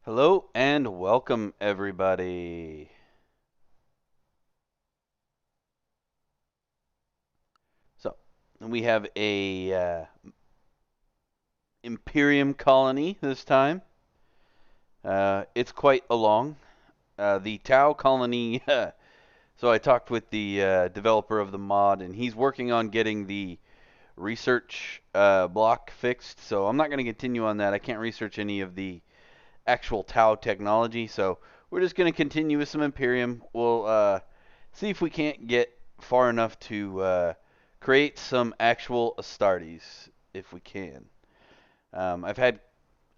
Hello and welcome, everybody. So, we have a Imperium colony this time. It's quite a long. The Tau colony. So I talked with the developer of the mod, and he's working on getting the research block fixed. So I'm not going to continue on that. I can't research any of the actual Tau technology. So we're just going to continue with some Imperium. We'll see if we can't get far enough to create some actual Astartes, if we can. I've had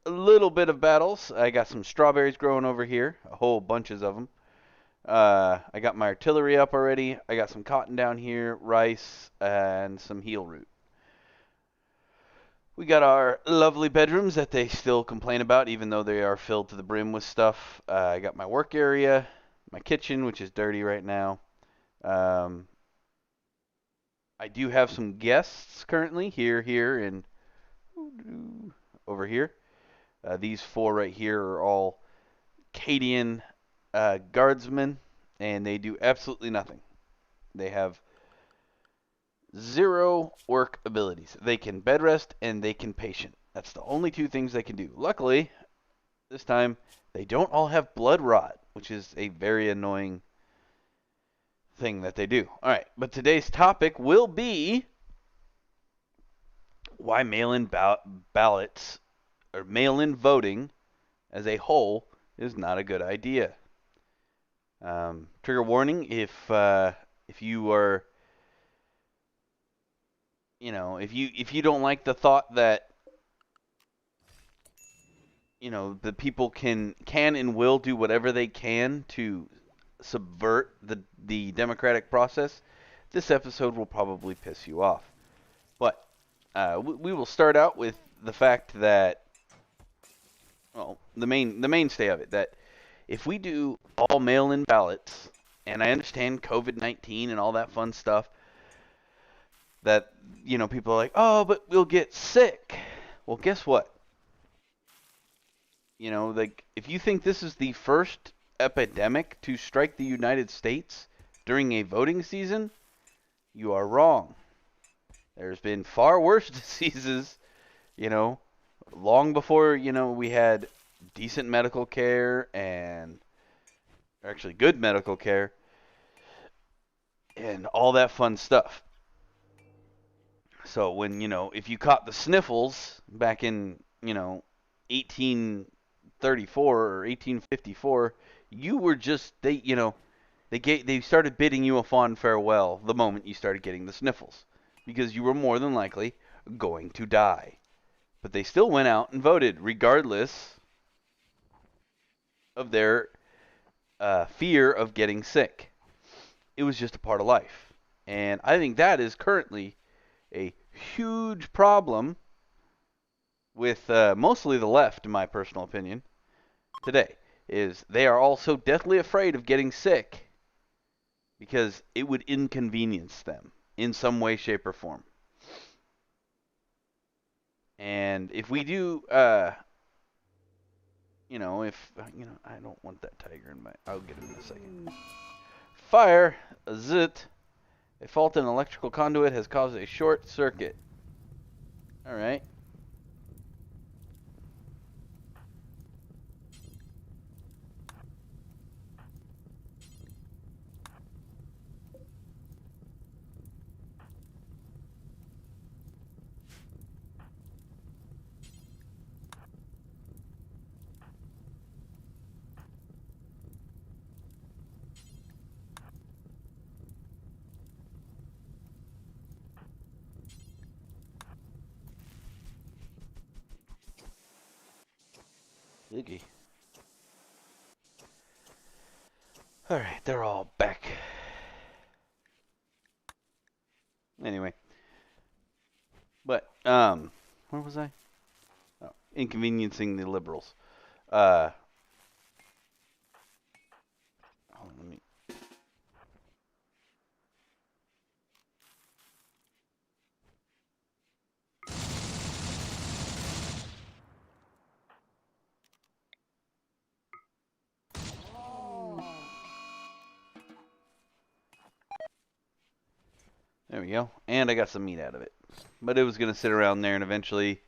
a little bit of battles. I got some strawberries growing over here, a whole bunches of them. I got my artillery up already. I got some cotton down here, rice, and some heel root. We got our lovely bedrooms that they still complain about, even though they are filled to the brim with stuff. I got my work area, my kitchen, which is dirty right now. Um, I do have some guests currently here, and over here. These four right here are all Cadian guardsmen, and they do absolutely nothing. They have zero work abilities. They can bed rest and they can patient. That's the only two things they can do. Luckily, this time they don't all have blood rot, which is a very annoying thing that they do. All right, but today's topic will be why mail-in ballots or mail-in voting as a whole is not a good idea. Trigger warning: if you are, if you don't like the thought that the people can and will do whatever they can to subvert the democratic process, this episode will probably piss you off. But we will start out with the fact that, well, the mainstay of it, that if we do all mail-in ballots, and I understand COVID-19 and all that fun stuff, that people are like, oh, but we'll get sick. Well, guess what? Like, if you think this is the first epidemic to strike the United States during a voting season, you are wrong. There's been far worse diseases, you know, long before, we had decent medical care and actually good medical care and all that fun stuff. So when, if you caught the sniffles back in, 1834 or 1854, you were just they started bidding you a fond farewell the moment you started getting the sniffles because you were more than likely going to die. But they still went out and voted regardless of their fear of getting sick. It was just a part of life. And I think that is currently a huge problem with mostly the left, in my personal opinion, today, is they are all so deathly afraid of getting sick because it would inconvenience them in some way, shape, or form. And if we do, if, I don't want that tiger in my, I'll get him in a second. Fire, zit, a fault in an electrical conduit has caused a short circuit. All right. Iggy. All right, they're all back. Anyway, but where was I? Oh, inconveniencing the liberals. Uh, hold on, let me. There we go. And I got some meat out of it. But it was going to sit around there, and eventually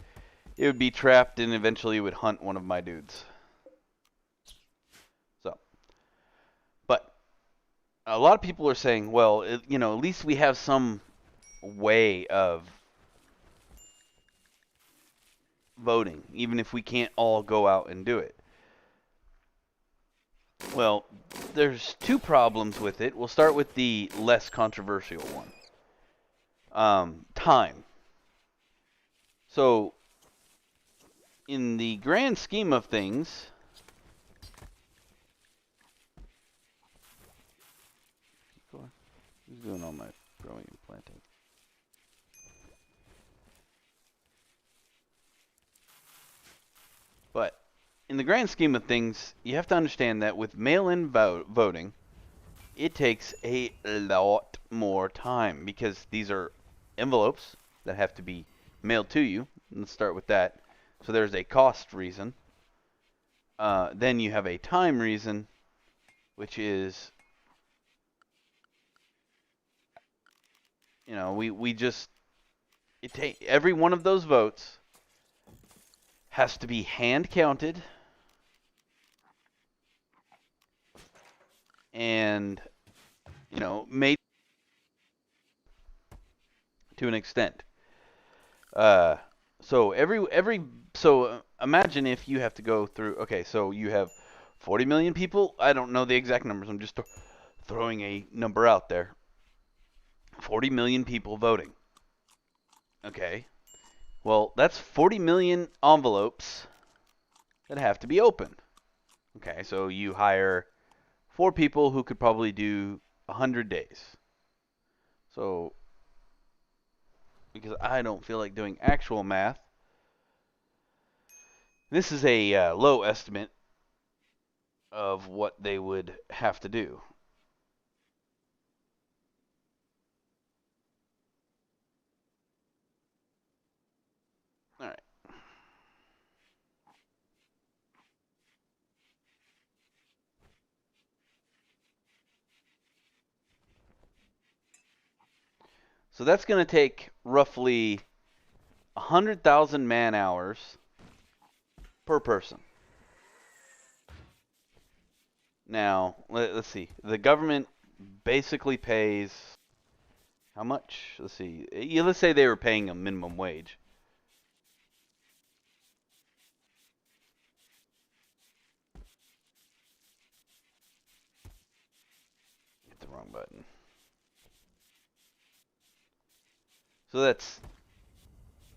it would be trapped, and eventually it would hunt one of my dudes. So, but a lot of people are saying, well, at least we have some way of voting, even if we can't all go out and do it. Well, there's two problems with it. We'll start with the less controversial one. Time. So, in the grand scheme of things, who's doing all my growing and planting? But in the grand scheme of things, you have to understand that with mail-in voting, it takes a lot more time because these are envelopes that have to be mailed to you. Let's start with that. So there's a cost reason. Then you have a time reason, which is, we just, every one of those votes has to be hand counted and, made to an extent. So imagine if you have to go through. Okay, so you have 40 million people. I don't know the exact numbers. I'm just throwing a number out there. 40 million people voting. Okay. Well, that's 40 million envelopes that have to be opened. Okay, so you hire 4 people who could probably do 100 days. So, because I don't feel like doing actual math, this is a low estimate of what they would have to do. All right. So that's going to take roughly 100,000 man hours per person. Now, let's see. The government basically pays how much? Let's see. Let's say they were paying a minimum wage. Hit the wrong button. So that's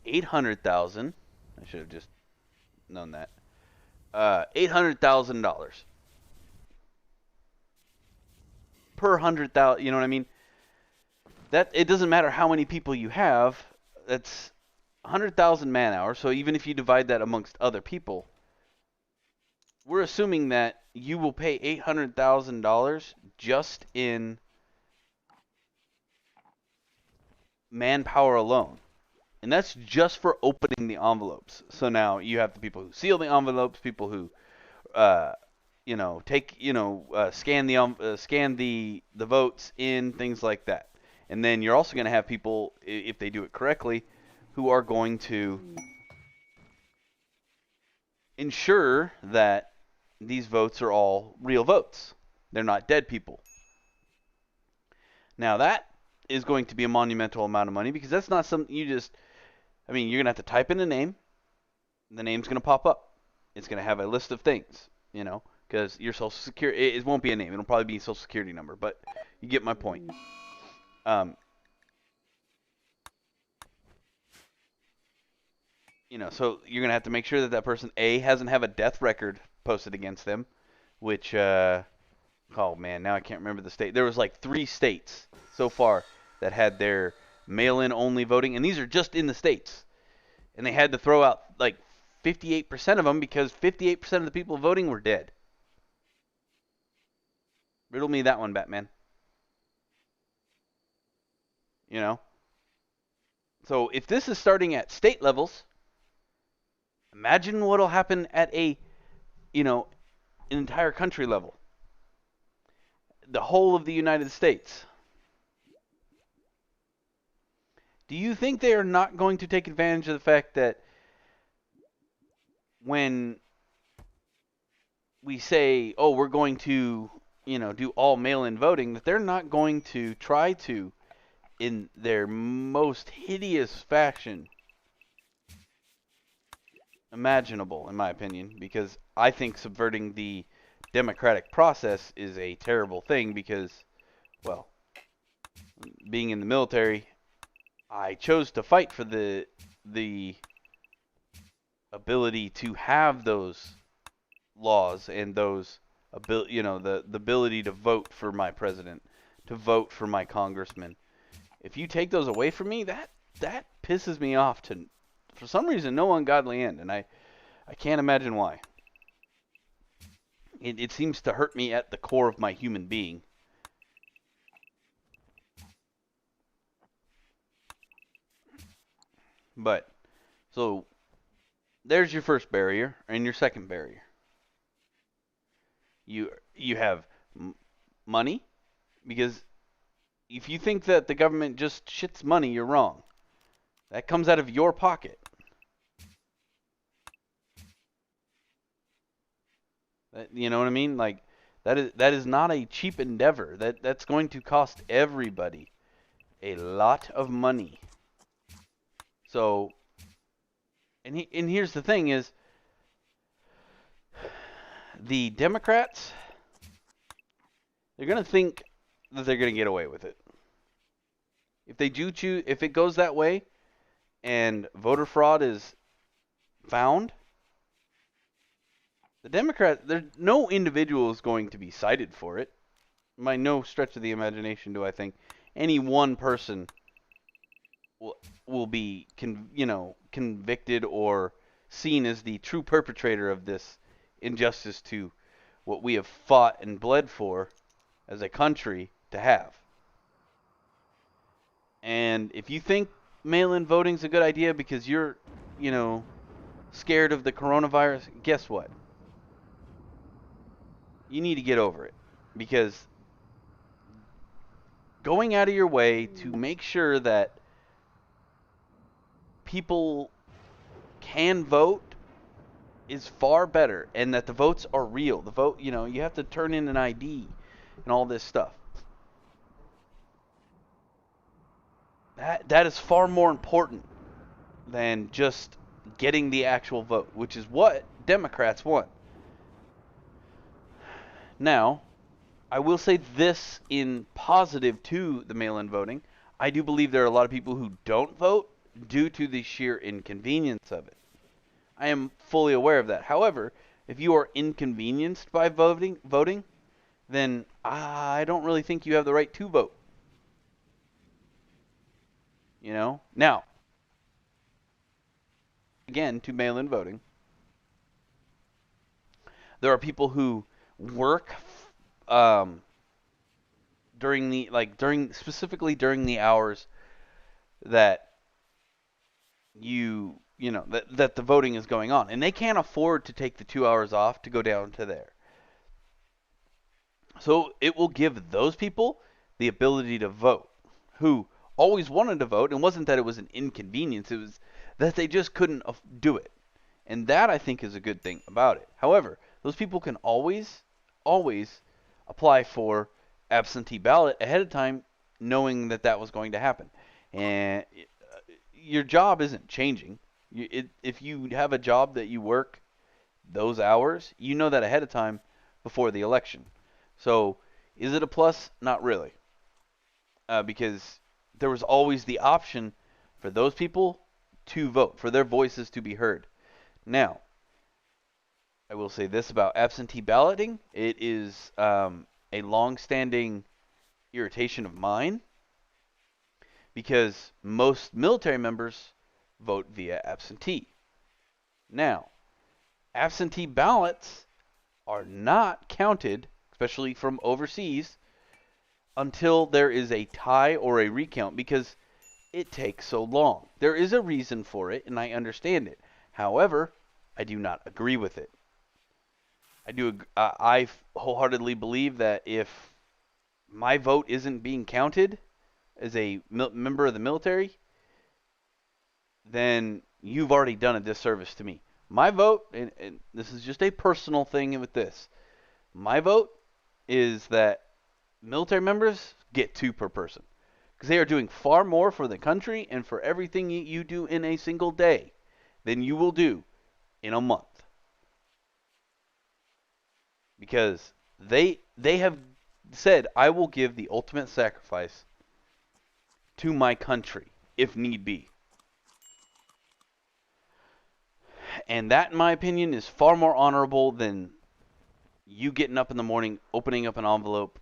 800,000. I should have just known that. $800,000 per 100,000. You know what I mean? That it doesn't matter how many people you have. That's 100,000 man hours. So even if you divide that amongst other people, we're assuming that you will pay $800,000 just in manpower alone. And that's just for opening the envelopes. So now you have the people who seal the envelopes, people who, scan the votes in, things like that. And then you're also going to have people, if they do it correctly, who are going to ensure that these votes are all real votes. They're not dead people. Now that is going to be a monumental amount of money because that's not something you're going to have to type in a name. The name's going to pop up. It's going to have a list of things, because your social security, it won't be a name. It'll probably be a social security number, but you get my point. So you're going to have to make sure that that person, A, hasn't have a death record posted against them, which, oh man, now I can't remember the state. There was like 3 states so far that had their mail-in only voting, and these are just in the states. And they had to throw out like 58% of them because 58% of the people voting were dead. Riddle me that one, Batman. So if this is starting at state levels, imagine what'll happen at an entire country level. The whole of the United States. Do you think they are not going to take advantage of the fact that when we say, oh, we're going to, do all mail-in voting, that they're not going to try to, in their most hideous fashion imaginable, in my opinion, because I think subverting the democratic process is a terrible thing because, well, being in the military, I chose to fight for the ability to have those laws and those the ability to vote for my president, to vote for my congressman. If you take those away from me, that pisses me off to for some reason no ungodly end, and I can't imagine why. It seems to hurt me at the core of my human being. But so there's your first barrier and your second barrier. You have money, because if you think that the government just shits money, you're wrong. That comes out of your pocket. You know what I mean? Like that is not a cheap endeavor. That's going to cost everybody a lot of money. So, and here's the thing: is the Democrats, they're gonna think that they're gonna get away with it. If they do choose, if it goes that way, and voter fraud is found, the Democrat, there's no individual is going to be cited for it. By no stretch of the imagination do I think any one person will be convicted or seen as the true perpetrator of this injustice to what we have fought and bled for as a country to have. And if you think mail-in voting is a good idea because you're, you know, scared of the coronavirus, guess what? You need to get over it, because going out of your way to make sure that people can vote is far better, and that the votes are real. The vote, you have to turn in an ID and all this stuff. That is far more important than just getting the actual vote, which is what Democrats want. Now, I will say this in positive to the mail-in voting. I do believe there are a lot of people who don't vote due to the sheer inconvenience of it. I am fully aware of that. However, if you are inconvenienced by voting, then I don't really think you have the right to vote. Now, again, to mail-in voting, there are people who work specifically during the hours that that the voting is going on, and they can't afford to take the 2 hours off to go down to there. So it will give those people the ability to vote, who always wanted to vote. And wasn't that it was an inconvenience, it was that they just couldn't do it. And that, I think, is a good thing about it. However, those people can always apply for absentee ballot ahead of time, knowing that that was going to happen. And your job isn't changing. If you have a job that you work those hours, you know that ahead of time before the election. So, is it a plus? Not really. Because there was always the option for those people to vote, for their voices to be heard. Now, I will say this about absentee balloting. It is a long-standing irritation of mine, because most military members vote via absentee. Now, absentee ballots are not counted, especially from overseas, until there is a tie or a recount, because it takes so long. There is a reason for it, and I understand it. However, I do not agree with it. I wholeheartedly believe that if my vote isn't being counted as a member of the military, then you've already done a disservice to me. My vote, and this is just a personal thing with this, my vote is that military members get 2 per person. Because they are doing far more for the country and for everything you do in a single day than you will do in a month. Because they have said, I will give the ultimate sacrifice to my country if need be. And that, in my opinion, is far more honorable than you getting up in the morning, opening up an envelope,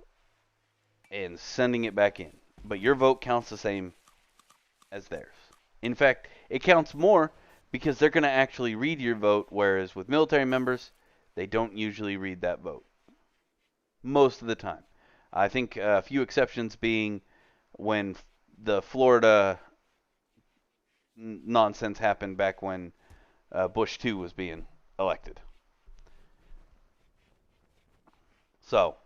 and sending it back in. But your vote counts the same as theirs. In fact, it counts more because they're going to actually read your vote, whereas with military members, they don't usually read that vote. Most of the time. I think a few exceptions being when the Florida nonsense happened back when Bush 2 was being elected. So,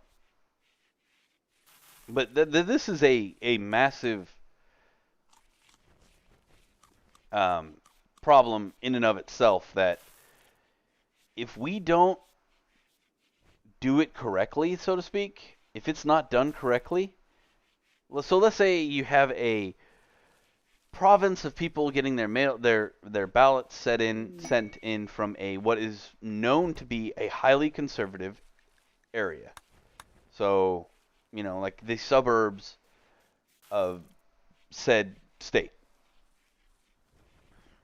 but this is a massive problem in and of itself, that if we don't do it correctly, so to speak, if it's not done correctly, so let's say you have a province of people getting their ballots sent in from a what is known to be a highly conservative area. So, like the suburbs of said state.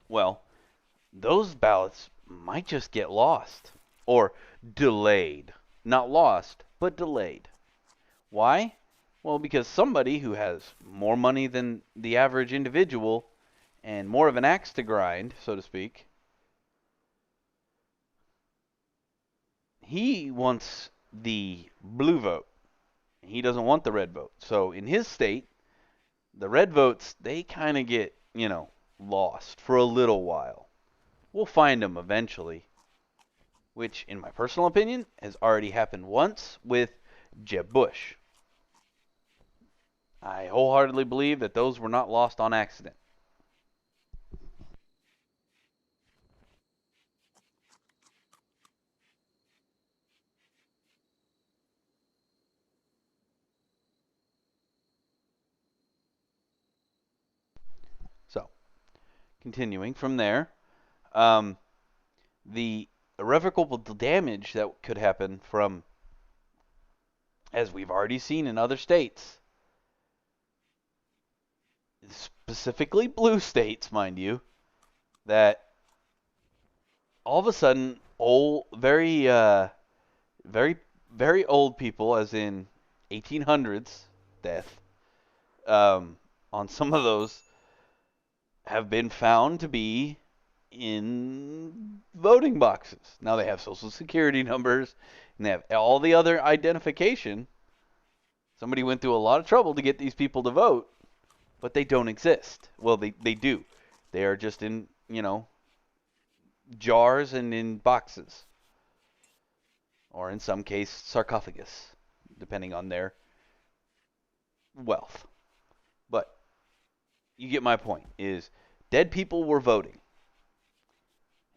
Well, those ballots might just get lost or delayed. Not lost, but delayed. Why? Well, because somebody who has more money than the average individual and more of an axe to grind, so to speak, he wants the blue vote. He doesn't want the red vote. So in his state, the red votes, they kind of get, lost for a little while. We'll find them eventually, which, in my personal opinion, has already happened once with Jeb Bush. I wholeheartedly believe that those were not lost on accident. So, continuing from there, the irrevocable damage that could happen from, as we've already seen in other states, specifically blue states, mind you, that all of a sudden, very, very old people, as in 1800s death, on some of those have been found to be in voting boxes. Now they have social security numbers and they have all the other identification. Somebody went through a lot of trouble to get these people to vote, but they don't exist. Well, they do. They are just in, jars and in boxes. Or in some case, sarcophagus, depending on their wealth. But you get my point, is dead people were voting.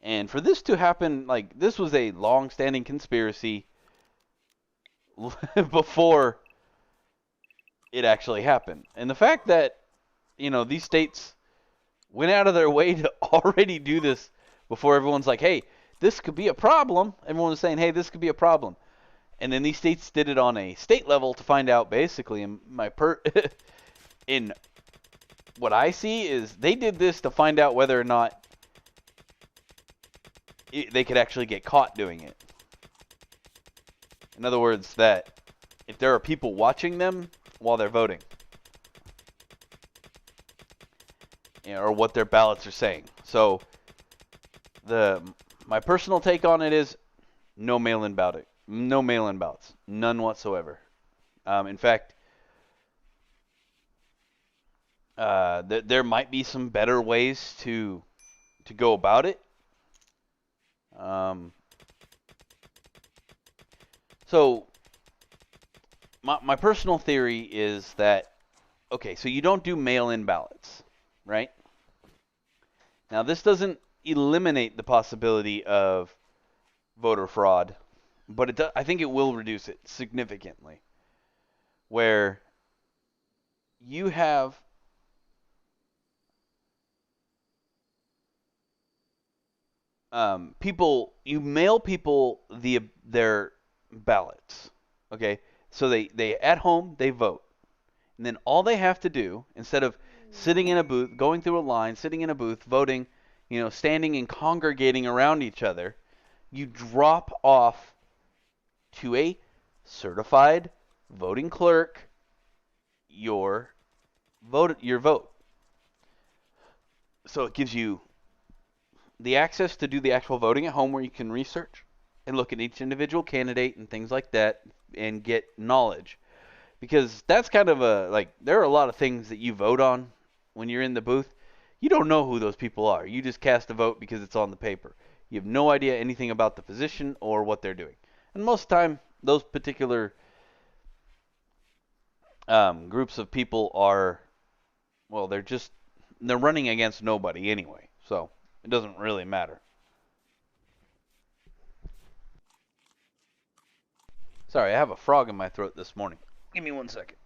And for this to happen, like, this was a long-standing conspiracy before it actually happened. And the fact that, these states went out of their way to already do this before everyone's like, hey, this could be a problem. Everyone was saying, hey, this could be a problem. And then these states did it on a state level to find out, basically, in what I see is they did this to find out whether or not they could actually get caught doing it. In other words, that if there are people watching them while they're voting, or what their ballots are saying. So my personal take on it is no mail-in ballots, none whatsoever. In fact, there might be some better ways to go about it. So my personal theory is that, okay, so you don't do mail-in ballots, right? Now, this doesn't eliminate the possibility of voter fraud, but I think it will reduce it significantly. Where you have people, you mail people their ballots. Okay, so they at home they vote, and then all they have to do, instead of sitting in a booth, going through a line, sitting in a booth, voting, standing and congregating around each other, you drop off to a certified voting clerk your vote. So it gives you the access to do the actual voting at home, where you can research and look at each individual candidate and things like that and get knowledge. Because that's kind of there are a lot of things that you vote on when you're in the booth. You don't know who those people are. You just cast a vote because it's on the paper. You have no idea anything about the position or what they're doing. And most of the time, those particular groups of people are, well, they're running against nobody anyway. So it doesn't really matter. Sorry, I have a frog in my throat this morning. Give me 1 second.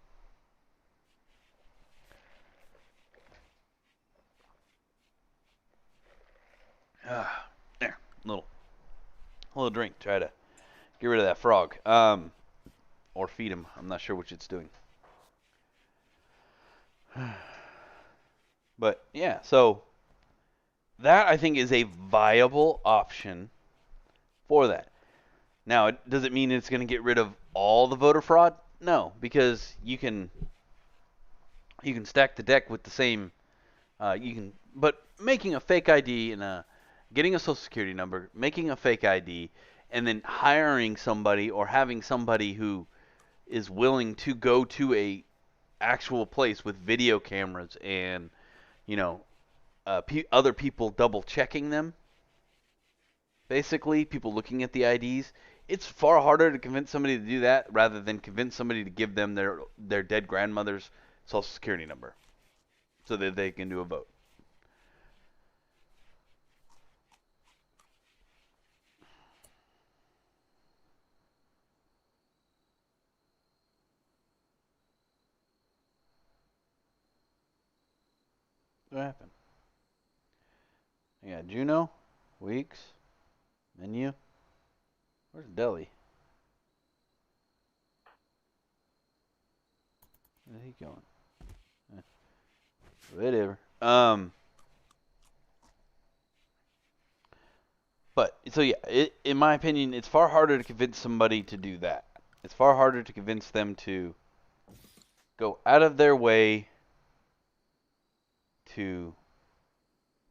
There, little drink. Try to get rid of that frog. Or feed him. I'm not sure which it's doing. But yeah, so that I think is a viable option for that. Now, does it mean it's going to get rid of all the voter fraud? No, because you can stack the deck with the same. But making a fake ID and getting a social security number, making a fake ID, and then hiring somebody or having somebody who is willing to go to a actual place with video cameras and you know other people double checking them. Basically, people looking at the IDs. It's far harder to convince somebody to do that rather than convince somebody to give them their dead grandmother's social security number so that they can do a vote. What happened? I got Juno, Weeks, menu. Where's Deli? Where's he going? Whatever. But so yeah, in my opinion, it's far harder to convince somebody to do that. It's far harder to convince them to go out of their way to.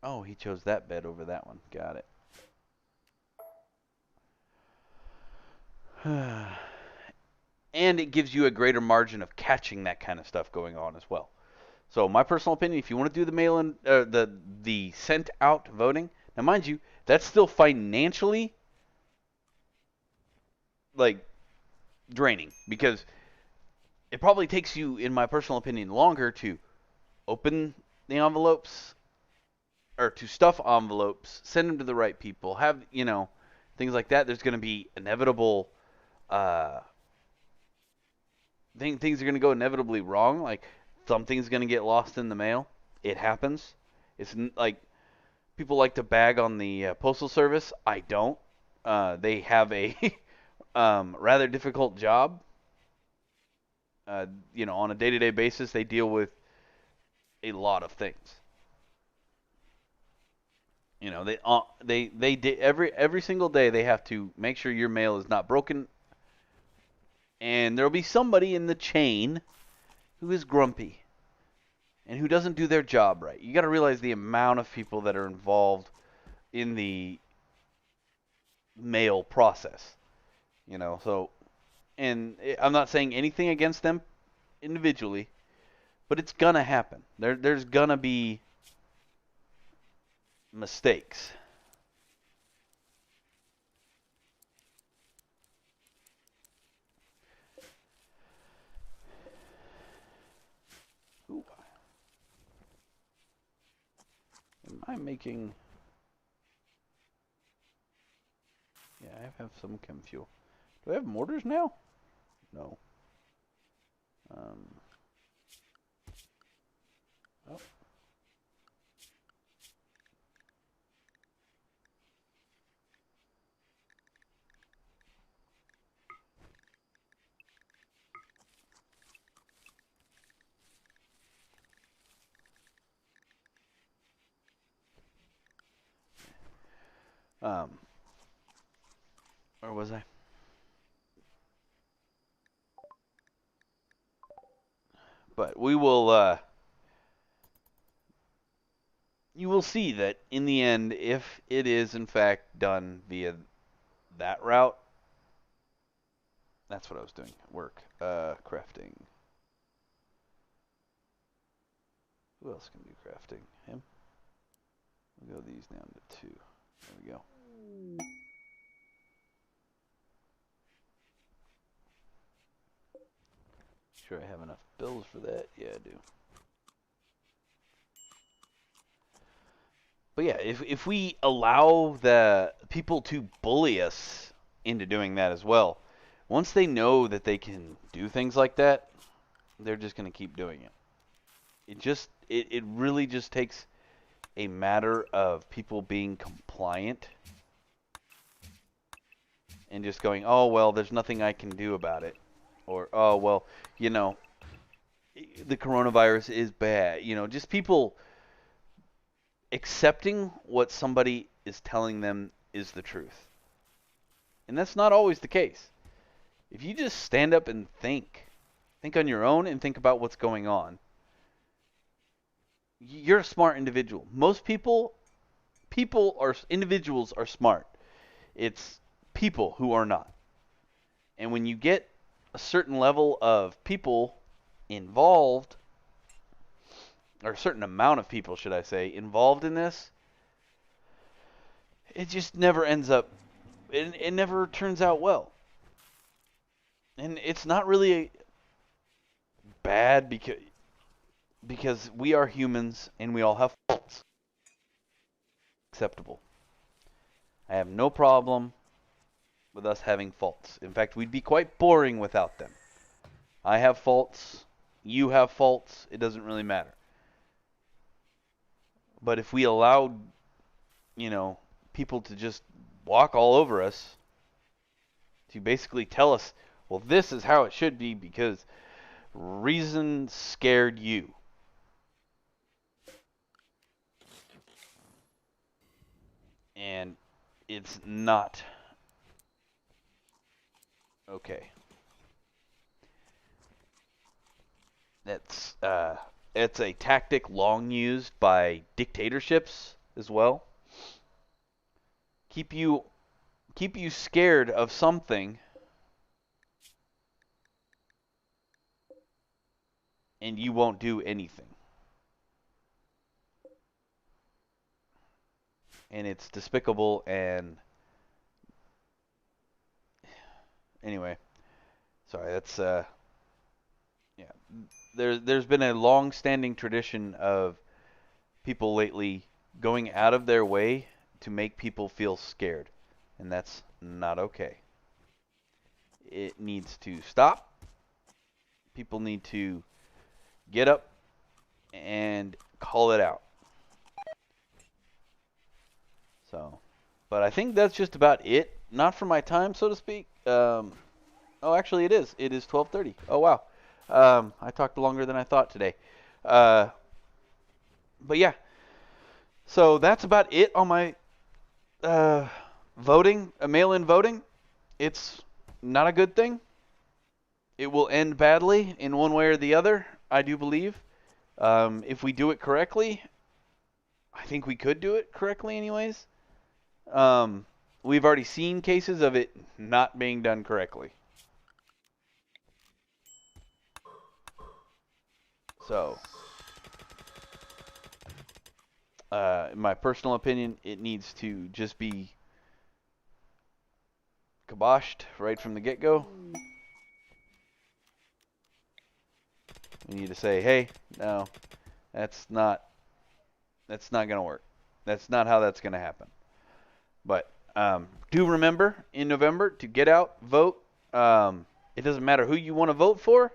Oh, he chose that bed over that one. Got it. And it gives you a greater margin of catching that kind of stuff going on as well. So my personal opinion, if you want to do the mail-in, the sent out voting, now mind you, that's still financially like draining because it probably takes you, in my personal opinion, longer to open the envelopes or to stuff envelopes, send them to the right people, have things like that. There's going to be inevitable things are going to go inevitably wrong. Like something's going to get lost in the mail. It happens. It's like people like to bag on the Postal Service. I don't. They have a rather difficult job. On a day-to-day basis, they deal with a lot of things. They every single day they have to make sure your mail is not broken, and there'll be somebody in the chain who is grumpy and who doesn't do their job right. You got to realize the amount of people that are involved in the mail process. So and I'm not saying anything against them individually, but it's gonna happen. There's gonna be mistakes. I making... Yeah, I have some chem fuel. Do I have mortars now? No. Oh. Where was I? But we will, you will see that in the end, if it is in fact done via that route, that's what I was doing at work. Crafting. Who else can do crafting? Him? We'll go these down to 2. There we go. Sure I have enough bills for that? Yeah, I do. But yeah, if we allow the people to bully us into doing that as well, once they know that they can do things like that, they're just going to keep doing it. It really just takes a matter of people being compliant and just going, oh, well, there's nothing I can do about it. Or, oh, well, you know, the coronavirus is bad. You know, just people accepting what somebody is telling them is the truth. And that's not always the case. If you just stand up and think on your own and think about what's going on, you're a smart individual. Most individuals are smart. It's people who are not. And when you get a certain level of people involved, or a certain amount of people, should I say, involved in this, it just never ends up, it never turns out well. And it's not really bad because we are humans and we all have faults. Acceptable. I have no problem with us having faults. In fact, we'd be quite boring without them. I have faults. You have faults. It doesn't really matter. But if we allowed, people to just walk all over us, to basically tell us, well, this is how it should be because reason scared you. And it's not okay. It's a tactic long used by dictatorships as well. Keep you scared of something, and you won't do anything. And it's despicable. And anyway, sorry, that's yeah. There's been a long-standing tradition of people lately going out of their way to make people feel scared, and that's not okay. It needs to stop. People need to get up and call it out. So, but I think that's just about it. Not for my time, so to speak. Oh, actually, it is. It is 12:30. Oh, wow. I talked longer than I thought today. But yeah. So that's about it on my voting, mail-in voting. It's not a good thing. It will end badly in one way or the other, I do believe. If we do it correctly, I think we could do it correctly anyways. We've already seen cases of it not being done correctly. So, in my personal opinion, it needs to just be kiboshed right from the get-go. We need to say, hey, no, that's not going to work. That's not how that's going to happen. But do remember in November to get out, vote. It doesn't matter who you want to vote for,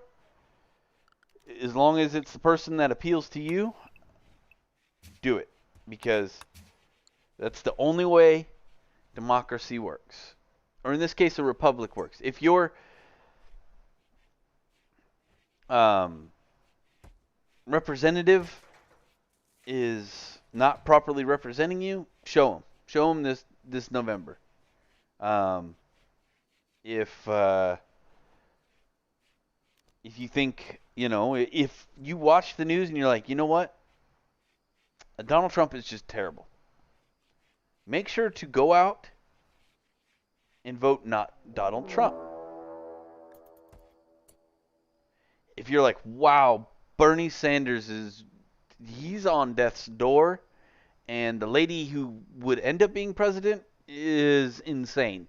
as long as it's the person that appeals to you. Do it, because that's the only way democracy works, or in this case, a republic works. If your representative is not properly representing you, show them this November. If you think, if you watch the news and you're like, you know what, Donald Trump is just terrible, make sure to go out and vote not Donald Trump. If you're like, wow, Bernie Sanders he's on death's door, and the lady who would end up being president is insane,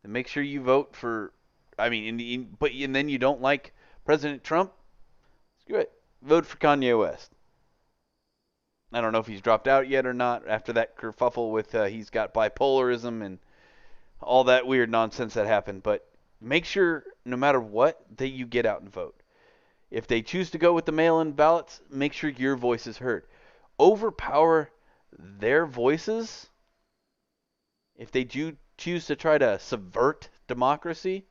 then make sure you vote for, and then you don't like President Trump, screw it, vote for Kanye West. I don't know if he's dropped out yet or not after that kerfuffle with he's got bipolarism and all that weird nonsense that happened. But make sure, no matter what, that you get out and vote. If they choose to go with the mail-in ballots, make sure your voice is heard. Overpower their voices. If they do choose to try to subvert democracy,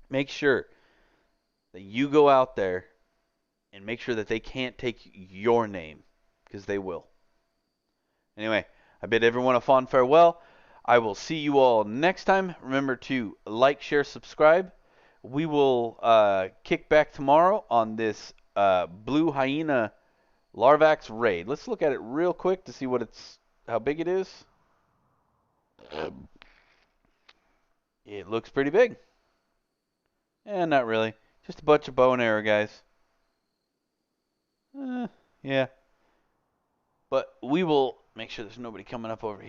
make sure that you go out there and make sure that they can't take your name, because they will. Anyway, I bid everyone a fond farewell. I will see you all next time. Remember to like, share, subscribe. We will kick back tomorrow on this Blue Hyena Larvax raid. Let's look at it real quick to see how big it is. It looks pretty big. Not really. Just a bunch of bow and arrow guys. Yeah. But we will make sure there's nobody coming up over here.